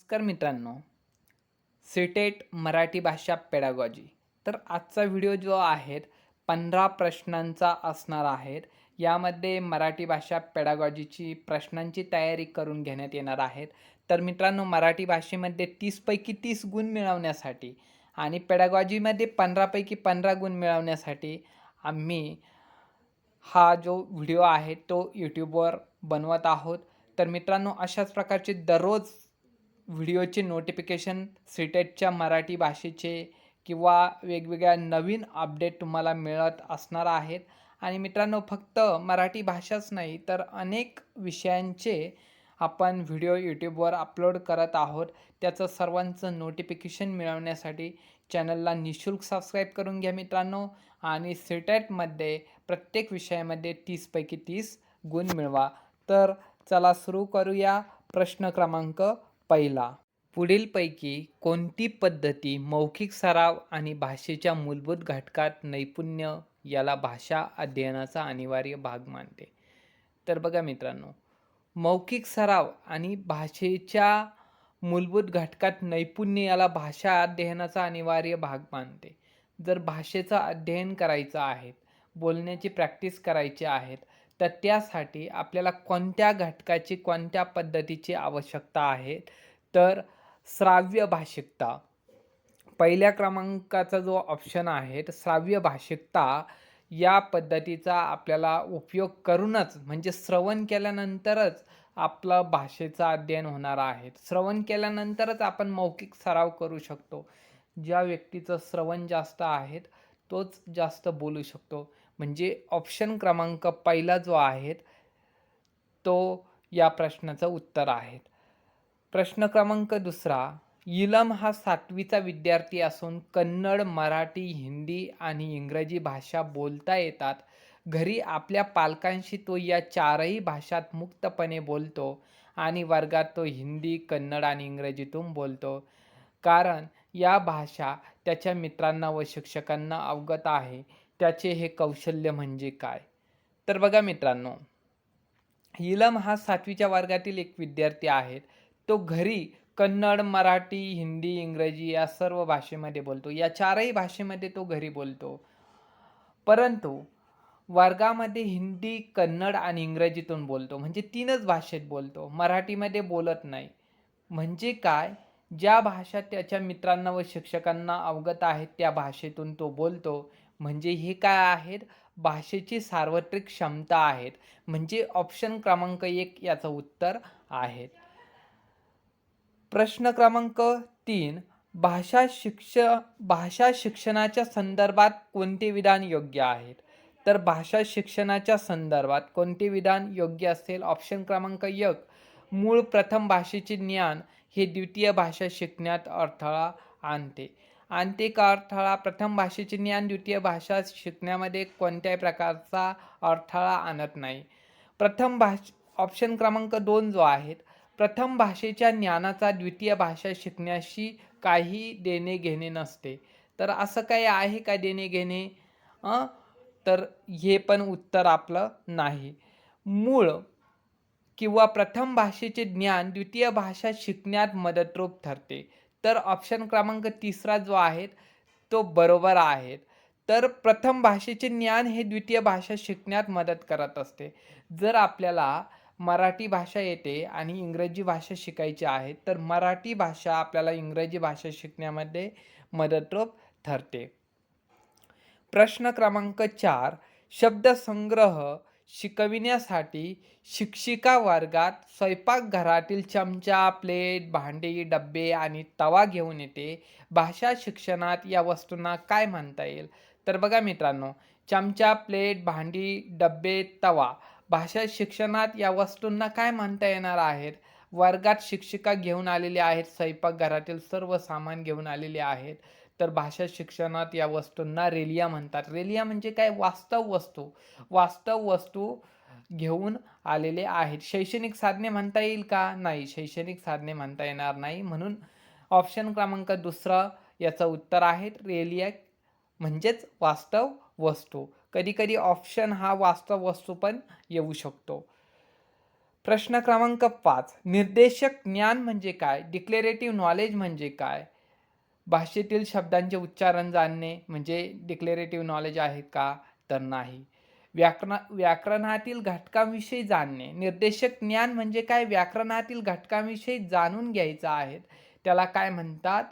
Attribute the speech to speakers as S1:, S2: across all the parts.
S1: नमस्कार मित्रांनो, सीटेट मराठी भाषा पेडागॉजी. तर आजचा व्हिडिओ जो आहे 15 प्रश्नांचा असणार आहे. यामध्ये मराठी भाषा पेडागॉजीची प्रश्नांची तयारी करून घेण्यात येणार आहेत. तर मित्रांनो, मराठी भाषेमध्ये 30 पैकी 30 गुण मिळवण्यासाठी आणि पेडागॉजीमध्ये 15 पैकी 15 गुण मिळवण्यासाठी आम्ही हा जो व्हिडिओ आहे तो यूट्यूबवर बनवत आहोत. तर मित्रांनो, अशाच प्रकारचे दररोज व्हिडिओचे नोटिफिकेशन सीटेटच्या मराठी भाषेचे किंवा वेगवेगळ्या नवीन अपडेट तुम्हाला मिळत असणार आहेत. आणि मित्रांनो, फक्त मराठी भाषाच नाही तर अनेक विषयांचे आपण व्हिडिओ यूट्यूबवर अपलोड करत आहोत. त्याचं सर्वांचं नोटिफिकेशन मिळवण्यासाठी चॅनलला निःशुल्क सबस्क्राईब करून घ्या मित्रांनो. आणि सीटेटमध्ये प्रत्येक विषयामध्ये 30 पैकी 30 गुण मिळवा. तर चला सुरू करूया. प्रश्न क्रमांक पहिला. पुढीलपैकी कोणती पद्धती मौखिक सराव आणि भाषेच्या मूलभूत घटकात नैपुण्य याला भाषा अध्ययनाचा अनिवार्य भाग मानते? तर बघा मित्रांनो, मौखिक सराव आणि भाषेच्या मूलभूत घटकात नैपुण्य याला भाषा अध्ययनाचा अनिवार्य भाग मानते. जर भाषेचं अध्ययन करायचं आहे, बोलण्याची प्रॅक्टिस करायची आहे, तर त्यासाठी आपल्याला कोणत्या घटकाची, कोणत्या पद्धतीची आवश्यकता आहे? तर श्राव्य भाषिकता. पहिल्या क्रमांकाचा जो ऑप्शन आहे, तर श्राव्य भाषिकता या पद्धतीचा आपल्याला उपयोग करूनच, म्हणजे श्रवण केल्यानंतरच आपलं भाषेचं अध्ययन होणार आहे. श्रवण केल्यानंतरच आपण मौखिक सराव करू शकतो. ज्या व्यक्तीचं श्रवण जास्त आहे तोच जास्त बोलू शकतो. म्हणजे ऑप्शन क्रमांक पहिला जो आहे तो या प्रश्नाचं उत्तर आहे. प्रश्न क्रमांक दुसरा. इलम हा 7वीचा विद्यार्थी असून कन्नड, मराठी, हिंदी आणि इंग्रजी भाषा बोलता येतात. घरी आपल्या पालकांशी तो या चारही भाषात मुक्तपणे बोलतो आणि वर्गात तो हिंदी, कन्नड आणि इंग्रजीतून बोलतो. कारण या भाषा त्याच्या मित्रांना व शिक्षकांना अवगत आहे. त्याचे हे कौशल्य म्हणजे काय? तर बघा मित्रांनो, इलम हा 7वीच्या वर्गातील एक विद्यार्थी आहे. तो घरी कन्नड, मराठी, हिंदी, इंग्रजी या सर्व भाषेमध्ये बोलतो. या चारही भाषेमध्ये तो घरी बोलतो. परंतु वर्गामध्ये हिंदी, कन्नड आणि इंग्रजीतून बोलतो. म्हणजे 3च भाषेत बोलतो. मराठीमध्ये बोलत नाही. म्हणजे काय? ज्या भाषा त्याच्या मित्रांना व शिक्षकांना अवगत आहेत त्या भाषेतून तो बोलतो. म्हणजे हे काय आहेत? भाषेची सार्वत्रिक क्षमता आहेत. म्हणजे ऑप्शन क्रमांक 1 याचं उत्तर आहे. प्रश्न क्रमांक 3. भाषा शिक्षणाच्या संदर्भात कोणते विधान योग्य आहेत? तर भाषा शिक्षणाच्या संदर्भात कोणते विधान योग्य असेल? ऑप्शन क्रमांक 1. मूळ प्रथम भाषेचे ज्ञान हे द्वितीय भाषा शिकण्यात अडथळा आणते. आणते का अडथळा? प्रथम भाषेचे ज्ञान द्वितीय भाषा शिकण्यामध्ये कोणत्याही प्रकारचा अडथळा आणत नाही. ऑप्शन क्रमांक 2 जो आहे, प्रथम भाषेच्या ज्ञानाचा द्वितीय भाषा शिकण्याशी काही देणे घेणे नसते. तर असं काही आहे का देणे घेणे? तर हे पण उत्तर आपलं नाही. मूळ किंवा प्रथम भाषेचे ज्ञान द्वितीय भाषा शिकण्यात मदतरूप ठरते. तर ऑप्शन क्रमांक 3 जो आहे तो बरोबर आहे. तर प्रथम भाषेचे ज्ञान हे द्वितीय भाषा शिकण्यात मदत करत असते. जर आपल्याला मराठी भाषा येते आणि इंग्रजी भाषा शिकायची आहे, तर मराठी भाषा आपल्याला इंग्रजी भाषा शिकण्यामध्ये मदतरूप ठरते. प्रश्न क्रमांक 4. शब्दसंग्रह शिकविण्यासाठी शिक्षिका वर्गात स्वयंपाकघरातील चमचा, प्लेट, भांडी, डब्बे आणि तवा घेऊन येते. भाषा शिक्षणात या वस्तूंना काय म्हणता येईल? तर बघा मित्रांनो, चमचा, प्लेट, भांडी, डब्बे, तवा. भाषा शिक्षणात या वस्तूंना काय म्हणता येणार आहेत? वर्गात शिक्षिका घेऊन आलेली आहेत, स्वयंपाकघरातील सर्व सामान घेऊन आलेले आहेत. तर भाषा शिक्षणात या वस्तूंना रेलिया म्हणतात. रेलिया म्हणजे काय? वास्तव वस्तू. वास्तव वस्तू घेऊन आलेले आहेत. शैक्षणिक साधने म्हणता येईल का? नाही, शैक्षणिक साधने म्हणता येणार नाही. म्हणून ऑप्शन क्रमांक 2 याचं उत्तर आहे रेलिया, म्हणजेच वास्तव वस्तू. कधी कधी ऑप्शन हा वास्तव वस्तू पण येऊ शकतो. प्रश्न क्रमांक 5, निर्देशक ज्ञान म्हणजे काय? डिक्लेरेटिव्ह नॉलेज म्हणजे काय? भाषेतील शब्दांचे उच्चारण जाणणे म्हणजे डिक्लेरेटिव्ह नॉलेज आहेत का? तर नाही. व्याकरणातील घटकांविषयी जाणणे. निर्देशक ज्ञान म्हणजे काय? व्याकरणातील घटकांविषयी जाणून घ्यायचं आहे, त्याला काय म्हणतात?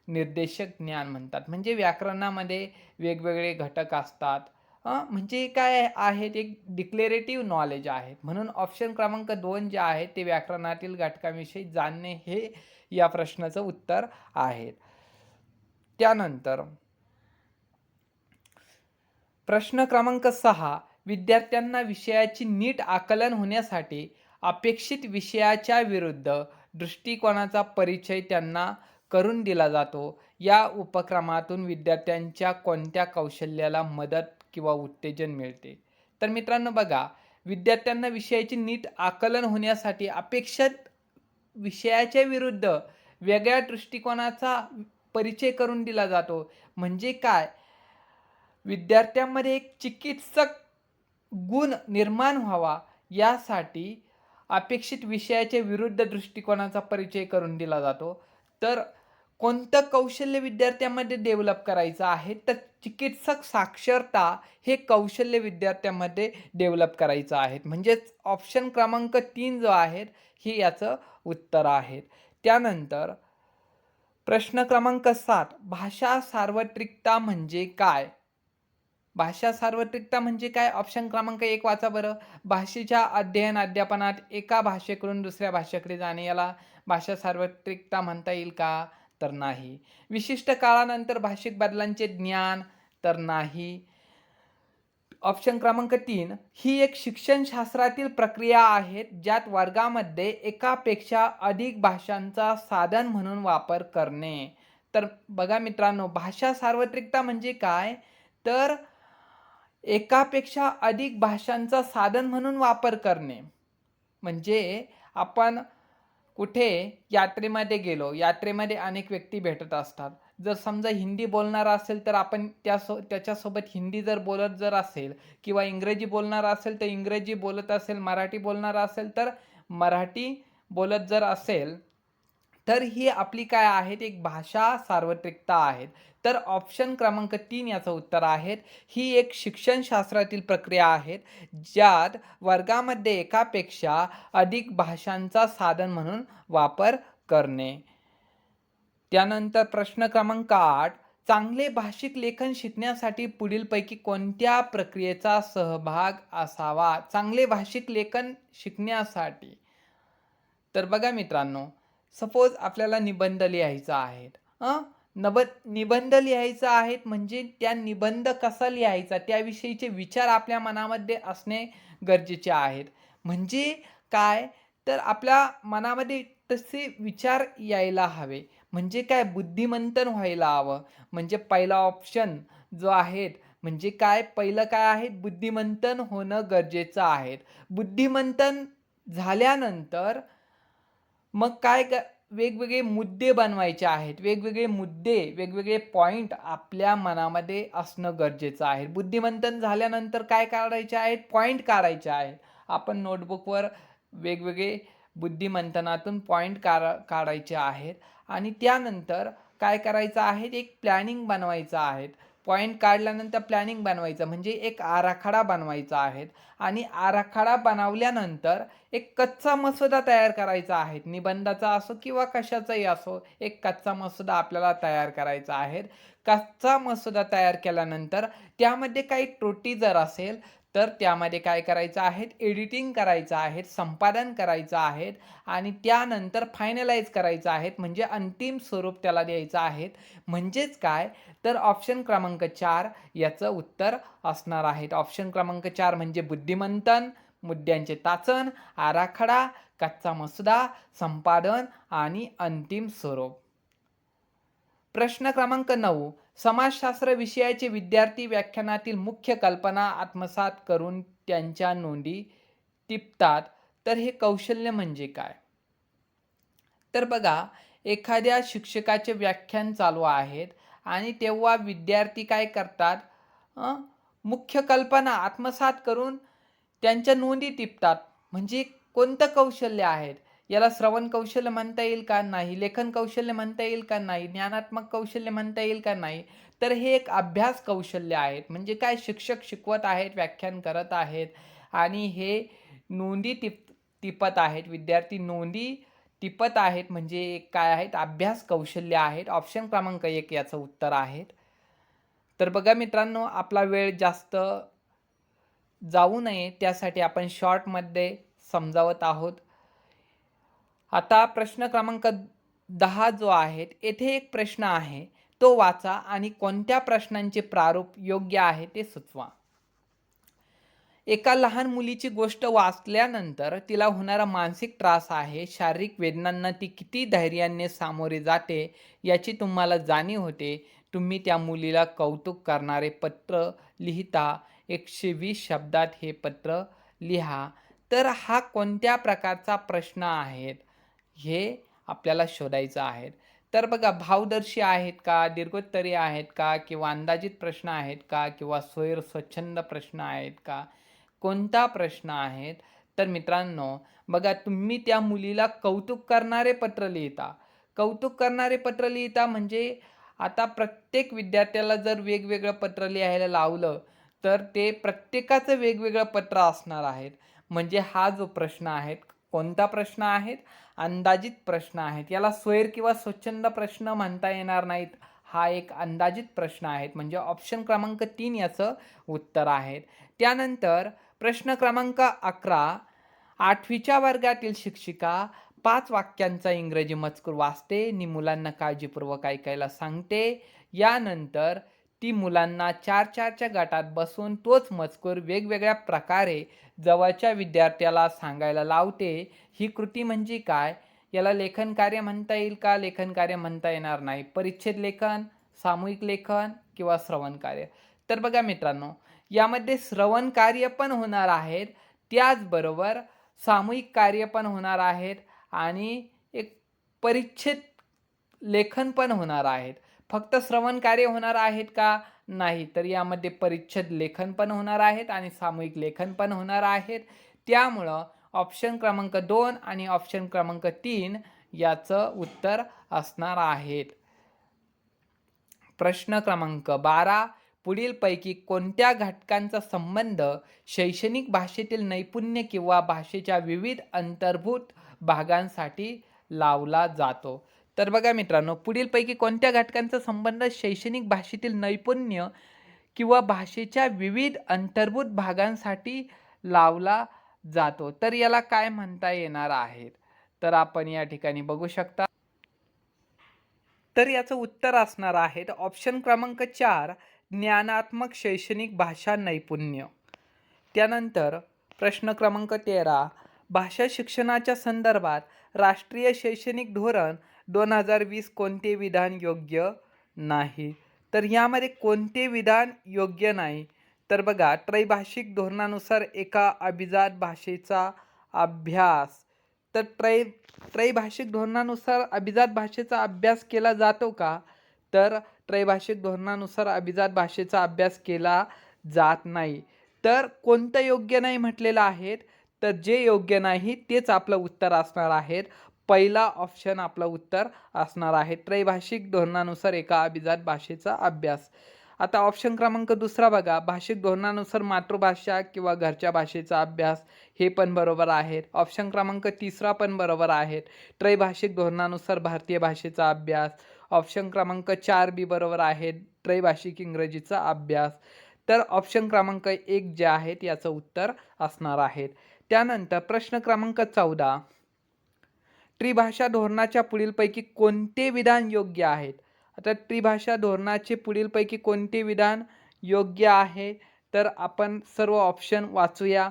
S1: निर्देशक ज्ञान म्हणतात. म्हणजे व्याकरणामध्ये वेगवेगळे घटक असतात. म्हणजे काय आहेत? एक डिक्लेरेटिव्ह नॉलेज आहे. म्हणून ऑप्शन क्रमांक 2 जे आहे ते व्याकरणातील घटकांविषयी जाणणे हे या प्रश्नाचं उत्तर आहे. त्यानंतर प्रश्न क्रमांक 6, विद्यार्थ्यांना विषयाची नीट आकलन होण्यासाठी अपेक्षित विषयाच्या विरुद्ध दृष्टिकोनाचा परिचय त्यांना करून दिला जातो. या उपक्रमातून विद्यार्थ्यांच्या कोणत्या कौशल्याला मदत किंवा उत्तेजन मिळते? तर मित्रांनो बघा, विद्यार्थ्यांना विषयाची नीट आकलन होण्यासाठी अपेक्षित विषयाच्या विरुद्ध वेगळ्या दृष्टिकोनाचा परिचय करून दिला जातो. म्हणजे काय? विद्यार्थ्यांमध्ये एक चिकित्सक गुण निर्माण व्हावा यासाठी अपेक्षित विषयाच्या विरुद्ध दृष्टिकोनाचा परिचय करून दिला जातो. तर कोणतं कौशल्य विद्यार्थ्यांमध्ये डेव्हलप करायचं आहे? तर चिकित्सक साक्षरता हे कौशल्य विद्यार्थ्यांमध्ये डेव्हलप करायचं आहे. म्हणजेच ऑप्शन क्रमांक 3 जो आहे हे याचं उत्तर आहे. त्यानंतर प्रश्न क्रमांक 7, भाषा सार्वत्रिकता म्हणजे काय? भाषा सार्वत्रिकता म्हणजे काय? ऑप्शन क्रमांक 1 वाचा बरं. भाषेच्या अध्ययन अध्यापनात एका भाषेकडून दुसऱ्या भाषेकडे जाणे याला भाषा सार्वत्रिकता म्हणता येईल का? तर नाही. विशिष्ट काळानंतर भाषिक बदलांचे ज्ञान? तर नाही. ऑप्शन क्रमांक 3, ही एक शिक्षणशास्त्रातील प्रक्रिया आहे ज्यात वर्गामध्ये एकापेक्षा अधिक भाषांचा साधन म्हणून वापर करणे. तर बघा मित्रांनो, भाषा सार्वत्रिकता म्हणजे काय? तर एकापेक्षा अधिक भाषांचा साधन म्हणून वापर करणे. म्हणजे आपण कुठे यात्रेमध्ये गेलो, यात्रेमध्ये अनेक व्यक्ती भेटत असतात. जर समजा हिंदी बोलणारा असेल तर आपण त्याच्यासोबत हिंदी जर बोलत असेल किंवा इंग्रजी बोलणारा असेल तर इंग्रजी बोलत असेल, मराठी बोलणारा असेल तर मराठी बोलत असेल, तर ही आपली काय आहेत? एक भाषा सार्वत्रिकता आहेत. तर ऑप्शन क्रमांक 3 याचं उत्तर आहे. ही एक शिक्षणशास्त्रातील प्रक्रिया आहे ज्यात वर्गामध्ये एकापेक्षा अधिक भाषांचा साधन म्हणून वापर करणे. त्यानंतर प्रश्न क्रमांक 8, चांगले भाषिक लेखन शिकण्यासाठी पुढीलपैकी कोणत्या प्रक्रियेचा सहभाग असावा? चांगले भाषिक लेखन शिकण्यासाठी तर बघा मित्रांनो, सपोज आपल्याला निबंध लिहायचा आहे. निबंध लिहायचा आहे म्हणजे त्या निबंध कसा लिहायचा त्याविषयीचे विचार आपल्या मनामध्ये असणे गरजेचे आहेत. म्हणजे काय? तर आपल्या मनामध्ये तसे विचार यायला हवे. म्हणजे काय? बुद्धिमंथन व्हायला हवं. म्हणजे पहिला ऑप्शन जो आहे म्हणजे काय? पहिलं काय आहे? बुद्धिमंथन होणं गरजेचं आहे. बुद्धिमंथन झाल्यानंतर मग काय वेगवेगळे मुद्दे बनवायचे आहेत. वेगवेगळे मुद्दे, वेगवेगळे पॉइंट आपल्या मनामध्ये असणं गरजेचं आहे. बुद्धिमंथन झाल्यानंतर काय काढायचे आहेत? पॉइंट काढायचे आहेत. आपण नोटबुकवर वेगवेगळे बुद्धिमंथनातून पॉइंट काढायचे आहेत आणि त्यानंतर काय करायचं आहे? एक प्लॅनिंग बनवायचं आहे. पॉइंट काढल्यानंतर प्लॅनिंग बनवायचं म्हणजे एक आराखडा बनवायचा आहे आणि आराखडा बनवल्यानंतर एक कच्चा मसुदा तयार करायचा आहे. निबंधाचा असो किंवा कशाचाही असो, एक कच्चा मसुदा आपल्याला तयार करायचा आहे. कच्चा मसुदा तयार केल्यानंतर त्यामध्ये काही त्रुटी जर असेल तर त्यामध्ये काय करायचं आहे? एडिटिंग करायचं आहे, संपादन करायचं आहे आणि त्यानंतर फायनलाइज करायचं आहे. म्हणजे अंतिम स्वरूप त्याला द्यायचं आहे. म्हणजेच काय? तर ऑप्शन क्रमांक 4 याचं उत्तर असणार आहे. ऑप्शन क्रमांक 4 म्हणजे बुद्धिमंथन, मुद्द्यांचे ताचण, आराखडा, कच्चा मसुदा, संपादन आणि अंतिम स्वरूप. प्रश्न क्रमांक 9, समाजशास्त्र विषयाचे विद्यार्थी व्याख्यानातील मुख्य कल्पना आत्मसात करून त्यांच्या नोंदी टिपतात. तर हे कौशल्य म्हणजे काय? तर बघा, एखाद्या शिक्षकाचे व्याख्यान चालू आहेत आणि तेव्हा विद्यार्थी काय करतात? मुख्य कल्पना आत्मसात करून त्यांच्या नोंदी टिपतात. म्हणजे कोणतं कौशल्य आहेत? याला श्रवण कौशल्य म्हणता येईल का? नाही. लेखन कौशल्य म्हणता येईल का? नाही. ज्ञानात्मक कौशल्य म्हणता येईल का? नाही. तर हे एक अभ्यास कौशल्य आहेत. म्हणजे काय, शिक्षक शिकवत आहेत, व्याख्यान करत आहेत आणि हे नोंदी टिपत आहेत. विद्यार्थी नोंदी टिपत आहेत, म्हणजे काय आहेत? अभ्यास कौशल्य आहेत. ऑप्शन क्रमांक 1 याचं उत्तर आहे. तर बघा मित्रांनो, आपला वेळ जास्त जाऊ नये त्यासाठी आपण शॉर्टमध्ये समजावत आहोत. आता प्रश्न क्रमांक 10 जो आहे, येथे एक प्रश्न आहे, तो वाचा आणि कोणत्या प्रश्नांचे प्रारूप योग्य आहे ते सुचवा. एका लहान मुलीची गोष्ट वाचल्यानंतर तिला होणारा मानसिक त्रास आहे, शारीरिक वेदनांना ती किती धैर्याने सामोरे जाते याची तुम्हाला जाणीव होते. तुम्ही त्या मुलीला कौतुक करणारे पत्र लिहिता. 120 शब्दात हे पत्र लिहा. तर हा कोणत्या प्रकारचा प्रश्न आहे हे आपल्याला शोधायचं आहे. तर बघा, भावदर्शी आहेत का, दीर्घोत्तरी आहेत का, किंवा अंदाजित प्रश्न आहेत का, किंवा स्वच्छंद प्रश्न आहेत का, कोणता प्रश्न आहेत? तर मित्रांनो बघा, तुम्ही त्या मुलीला कौतुक करणारे पत्र लिहिता. कौतुक करणारे पत्र लिहिता म्हणजे आता प्रत्येक विद्यार्थ्याला जर वेगवेगळं पत्र लिहायला लावलं तर ते प्रत्येकाचं वेगवेगळं पत्र असणार आहे. म्हणजे हा जो प्रश्न आहे, कोणता प्रश्न आहे? अंदाजित प्रश्न आहेत. याला स्वैर किंवा स्वच्छंद प्रश्न म्हणता येणार नाहीत. हा एक अंदाजित प्रश्न आहे. म्हणजे ऑप्शन क्रमांक 3 याचं उत्तर आहे. त्यानंतर प्रश्न क्रमांक 11, 8वीच्या वर्गातील शिक्षिका 5 वाक्यांचा इंग्रजी मजकूर वाचते आणि मुलांना काळजीपूर्वक ऐकायला सांगते. यानंतर ती मुलांना 4-4च्या गटात बसून तोच मजकूर वेगवेगळ्या प्रकारे जवळच्या विद्यार्थ्याला सांगायला लावते. ही कृती म्हणजे काय? याला लेखन कार्य म्हणता येईल का? लेखन कार्य म्हणता येणार नाही. परिच्छेद लेखन, सामूहिक लेखन किंवा श्रवण कार्य. तर बघा मित्रांनो, यामध्ये श्रवण कार्य पण होणार आहेत, त्याचबरोबर सामूहिक कार्य पण होणार आहेत आणि एक परिच्छेद लेखन पण होणार आहेत. फक्त श्रवण कार्य होणार आहेत का? नाही. तर यामध्ये परिच्छेद लेखन पण होणार आहेत आणि सामूहिक लेखन पण होणार आहेत. त्यामुळं ऑप्शन क्रमांक 2 आणि ऑप्शन क्रमांक 3 याचं उत्तर असणार आहेत. प्रश्न क्रमांक 12, पुढीलपैकी कोणत्या घटकांचा संबंध शैक्षणिक भाषेतील नैपुण्य किंवा भाषेच्या विविध अंतर्भूत भागांसाठी लावला जातो? तर बघा मित्रांनो, पुढीलपैकी कोणत्या घटकांचा संबंध शैक्षणिक भाषेतील नैपुण्य किंवा भाषेच्या विविध अंतर्भूत भागांसाठी लावला जातो? तर याला काय म्हणता येणार आहे? तर आपण या ठिकाणी बघू शकता. तर याचं उत्तर असणार आहे ऑप्शन क्रमांक 4, ज्ञानात्मक शैक्षणिक भाषा नैपुण्य. त्यानंतर प्रश्न क्रमांक 13, भाषा शिक्षणाच्या संदर्भात राष्ट्रीय शैक्षणिक धोरण 2020 कोणते विधान योग्य नाही? तर यामध्ये कोणते विधान योग्य नाही? तर बघा, त्रैभाषिक धोरणानुसार एका अभिजात भाषेचा अभ्यास. तर त्रैभाषिक धोरणानुसार अभिजात भाषेचा अभ्यास केला जातो का? तर त्रैभाषिक धोरणानुसार अभिजात भाषेचा अभ्यास केला जात नाही. तर कोणतं योग्य नाही म्हटलेलं आहे? तर जे योग्य नाही तेच आपलं उत्तर असणार आहे. पहिला ऑप्शन आपलं उत्तर असणार आहे, त्रैभाषिक धोरणानुसार एका अभिजात भाषेचा अभ्यास. आता ऑप्शन क्रमांक 2 बघा, भाषिक धोरणानुसार मातृभाषा किंवा घरच्या भाषेचा अभ्यास. हे पण बरोबर आहे. ऑप्शन क्रमांक 3 पण बरोबर आहे, त्रैभाषिक धोरणानुसार भारतीय भाषेचा अभ्यास. ऑप्शन क्रमांक 4 बी बरोबर आहे, त्रैभाषिक इंग्रजीचा अभ्यास. तर ऑप्शन क्रमांक 1 जे आहेत याचं उत्तर असणार आहे. त्यानंतर प्रश्न क्रमांक 14, त्रिभाषा धोरणाच्या पुढीलपैकी कोणते विधान योग्य आहेत? आता त्रिभाषा धोरणाचे पुढीलपैकी कोणते विधान योग्य आहे? तर आपण सर्व ऑप्शन वाचूया.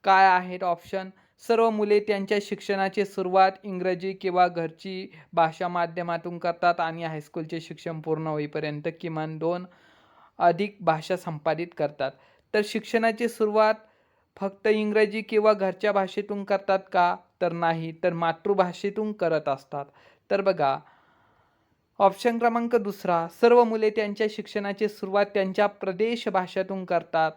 S1: काय आहेत ऑप्शन? सर्व मुले त्यांच्या शिक्षणाची सुरुवात इंग्रजी किंवा घरची भाषा माध्यमातून करतात आणि हायस्कूलचे शिक्षण पूर्ण होईपर्यंत किमान 2 अधिक भाषा संपादित करतात. तर शिक्षणाची सुरुवात फक्त इंग्रजी किंवा घरच्या भाषेतून करतात का? तर नाही, तर मातृभाषेतून करत असतात. तर बघा, ऑप्शन क्रमांक 2, सर्व मुले त्यांच्या शिक्षणाची सुरुवात त्यांच्या प्रदेश भाषेतून करतात.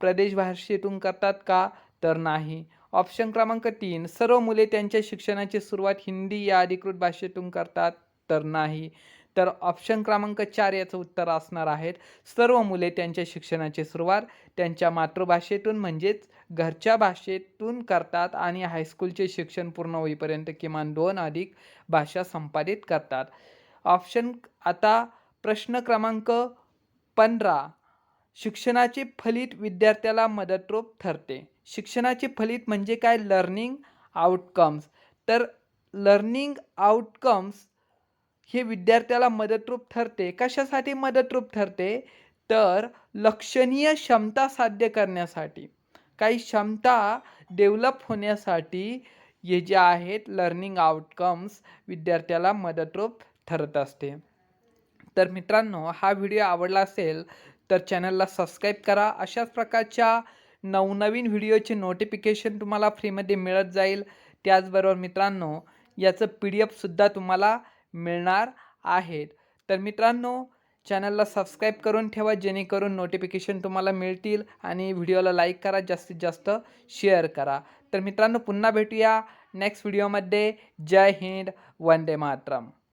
S1: प्रदेश भाषेतून करतात का? तर नाही. ऑप्शन क्रमांक 3, सर्व मुले त्यांच्या शिक्षणाची सुरुवात हिंदी या अधिकृत भाषेतून करतात, तर नाही. तर ऑप्शन क्रमांक 4 याचं उत्तर असणार आहे, सर्व मुले त्यांच्या शिक्षणाची सुरुवात त्यांच्या मातृभाषेतून म्हणजेच घरच्या भाषेतून करतात आणि हायस्कूलचे शिक्षण पूर्ण होईपर्यंत किमान 2 अधिक भाषा संपादित करतात. आता प्रश्न क्रमांक 15, शिक्षणाचे फलित विद्यार्थ्याला मदतरूप ठरते. शिक्षणाचे फलित म्हणजे काय? Learning outcomes. तर लर्निंग आउटकम्स हे विद्यार्थ्याला मदतरूप ठरते. कशासाठी मदतरूप ठरते? तर लक्षणीय क्षमता साध्य करण्यासाठी, काही क्षमता डेव्हलप होण्यासाठी हे जे आहेत लर्निंग आउटकम्स विद्यार्थ्याला मदतरूप ठरत असते. तर मित्रांनो, हा व्हिडिओ आवडला असेल तर चॅनलला सबस्क्राईब करा. अशाच प्रकारच्या नवनवीन व्हिडिओचे नोटिफिकेशन तुम्हाला फ्रीमध्ये मिळत जाईल. त्याचबरोबर मित्रांनो, याचं PDF-सुद्धा तुम्हाला मिळणार आहेत. तर मित्रांनो, चॅनलला सबस्क्राईब करून ठेवा जेणेकरून नोटिफिकेशन तुम्हाला मिळतील आणि व्हिडिओला लाईक करा, जास्तीत जास्त शेअर करा. तर मित्रांनो, पुन्हा भेटूया नेक्स्ट व्हिडिओमध्ये. जय हिंद, वंदे मातरम.